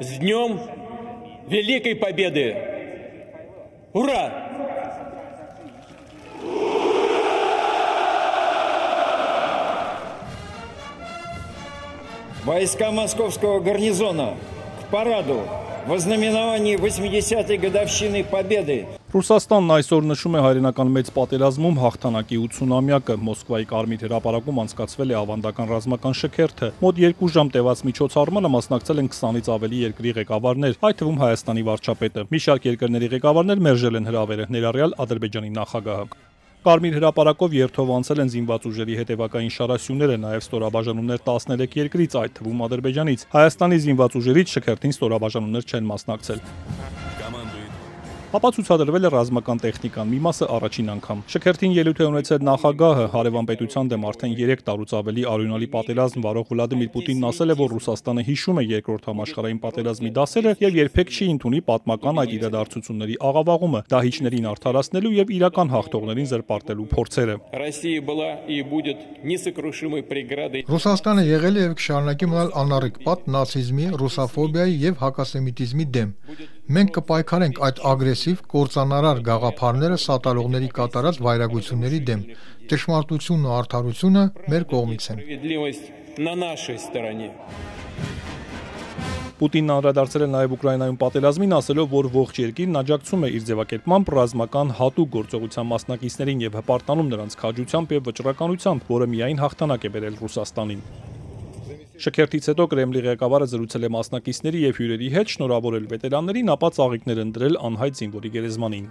С Днем Великой Победы! Ура! Войска Московского гарнизона к параду в ознаменовании 80-й годовщины Победы. Ռուսաստանն այսօր նշում է հայրենական մեծ պատերազմում հաղթանակի 80-ամյակը։ Մոսկվայի Կարմիր հրապարակում անցկացվել է ավանդական ռազմական շքերթը։ Մոտ 2 ժամ տևած միջոցառմանը մասնակցել են 20-ից ավելի երկրի ղեկավարներ, այդ թվում Հայաստանի վարչապետը։ Մի շարք երկրների ղեկավարներ մերժել են հրավերը, ներառյալ Ադրբեջանի նախագահը։ Կարմիր հրապարակով երթով անցել են զինված ուժերի հետևակային շարասյուները, նաև ստորաբաժանումներ 13 երկրից, այդ թվում Ադրբեջանից։ Հայաստանի զինված ուժերից շքերթին ստորաբաժանումներ չեն մասնակցել։ Ապա ցուցադրվել է ռազմական տեխնիկան, մի մասը առաջին անգամ։ Շքերթին ելույթ է ունեցել նախագահը, հարևան պետության դեմ արդեն 3 տարուց ավելի արյունալի պատերազմ վարող Վլադիմիր Պուտինն ասել է, որ Ռուսաստանը հիշում է Երկրորդ համաշխարհային պատերազմի դասերը եւ երբեք չի ընդունի պատմական այդ իրադարձությունների աղավաղումը, դահիճներին արդարացնելու եւ իրական հաղթողներին զրպարտելու փորձերը։ Ռուսաստանը եղել է եւ կշարունակի մնալ անառիկ պատ նացիզմի, ռուսաֆոբիայի եւ հակասեմիտիզմի դեմ։ Մենք կպայքարենք այդ ագրեսիվ, կործանարար գաղափարները սատարողների կատարած վայրագությունների դեմ։ Ճշմարտությունն ու արդարությունը մեր կողմից են։ Պուտինն անդրադարձել է նաև Ուկրաինայում պատերազմին, ասելով, որ ողջ երկիրն աջակցում է իր ձևակերպմամբ ռազմական հատուկ գործողության մասնակիցներին եւ հպարտանում նրանց քաջությամբ եւ վճռականությամբ, որը միայն հաղթանակ է բերել Ռուսաստանին։ Շքերթից հետո Կրեմլի ղեկավարը զրուցել է մասնակիցների եւ հյուրերի հետ, շնորհավորել վետերաններին, ապա ծաղիկներ ընտրել անհայտ զինվորի գերեզմանին։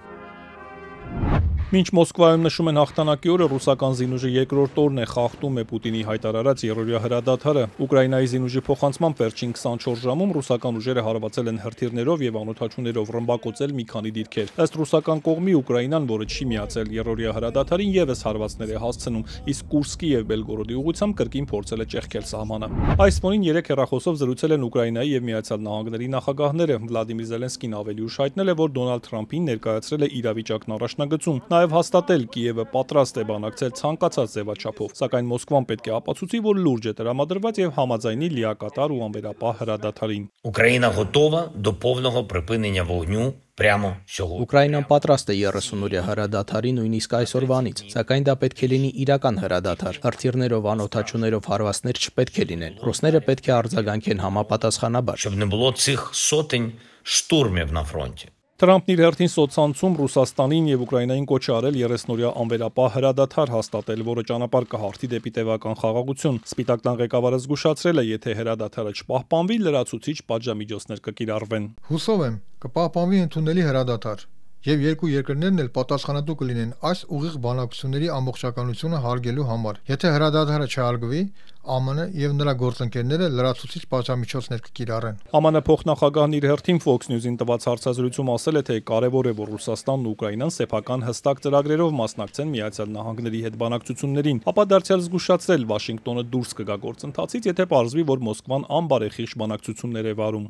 Մինչ Մոսկվայում նշում են հաղթանակի օրը, ռուսական զինուժի երկրորդ օրն է խախտում է Պուտինի հայտարարած երրորդյա հրադադարը։ Ուկրաինայի զինուժի փոխանցմամբ վերջին 24 ժամում ռուսական ուժերը հարվածել են հրթիռներով եւ անօդաչուներով, ռմբակոծել մի քանի դիրքեր։ Ըստ ռուսական կողմի Ուկրաինան, որը չի միացել երրորդյա հրադադարին, եւս հարվածներ է հասցնում, իսկ Կուրսկի եւ Բելգորոդի ուղղությամբ կրկին փորձել է ճեղքել սահմանը։ Այս ֆոնին 3 հեռախոսով զրուցել են Ուկրաինայի եւ Միացյալ Նահանգների նախագահները։ Վլադիմիր Զելենսկին ավելի ուշ հայտնել է, որ Դոնալդ Թրամփին ներկայացրել է իրավիճակն առաջնագծում, նաև հաստատել Կիևը պատրաստ է բանակցել ցանկացած ձևաչափով, սակայն Մոսկվան պետք է ապացուցի, որ լուրջ է տրամադրված եւ համաձայնի լիակատար ու անվերապահ հրադադարին։ Ուկրաինա готова до повного припинення вогню прямо сьогодні. Ուկրաինան պատրաստ է 30-օրյա հրադադարի նույնիսկ այսօրվանից, սակայն դա պետք է լինի իրական հրադադար։ Հրթիռներով, անօդաչուներով հարվածներ չպետք է լինեն։ Ռուսները պետք է արձագանքեն համապատասխանաբար։ Щоб не було цих сотень штурмів на фронті. Թրամփն իր հերթին սոցցանցում Ռուսաստանին եւ Ուկրաինային կոչ է արել 30-օրյա անվերապահ հրադադար հաստատել, որը ճանապարհ կհարթի դեպի տևական խաղաղություն։ Սպիտակ տան ղեկավարը զգուշացրել է, եթե հրադադարը չպահպանվի, լրացուցիչ պատժամիջոցներ կկիրառվեն։ Հուսով եմ, կպահպանվի ընդունելի հրադադար, եւ երկու երկրներն էլ պատասխանատու կլինեն այս ուղիղ բանակցությունների ամբողջականությունը հարգելու համար։ Եթե հրադադարը չհարգվի, ԱՄՆ եւ նրա գործընկերները լրացուցիչ պատժամիջոցներ կկիրառեն։ ԱՄՆ փոխնախագահն իր հերթին Fox News-ին տված հարցազրույցում ասել է, թե կարևոր է, որ Ռուսաստանն ու Ուկրաինան սեփական հստակ ծրագրերով մասնակցեն Միացյալ Նահանգների հետ բանակցություններին, ապա դարձյալ զգուշացրել Վաշինգտոնը դուրս կգա գործընթացից, եթե պարզվի, որ Մոսկվան անբարեխիղճ բանակցություններ է վարում։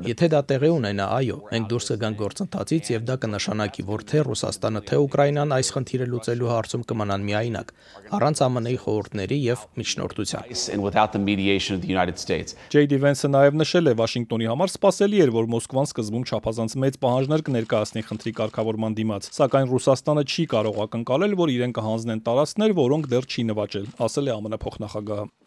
Եթե դա տեղի ունենա, այո, մենք դուրս կգանք գործընթացից եւ դա կնշանակի, որ թե Ռուսաստանը, թե Ուկրաինան այս խնդիրը լուծելու հարցում կմնան միայնակ, առանց ԱՄՆ-ի խորհուրդների եւ միջնորդության։ JD Vance-ը նաեւ նշել է, Վաշինգտոնի համար սպասելի էր, որ Մոսկվան սկզբում չափազանց մեծ պահանջներ կներկայացնի խնդրի կարգավորման դիմաց, սակայն Ռուսաստանը չի կարող ակնկալել, որ իրեն կհանձնեն տարածքներ, որոնք դեռ չի նվաճել, ասել է ԱՄՆ փոխնախագահը։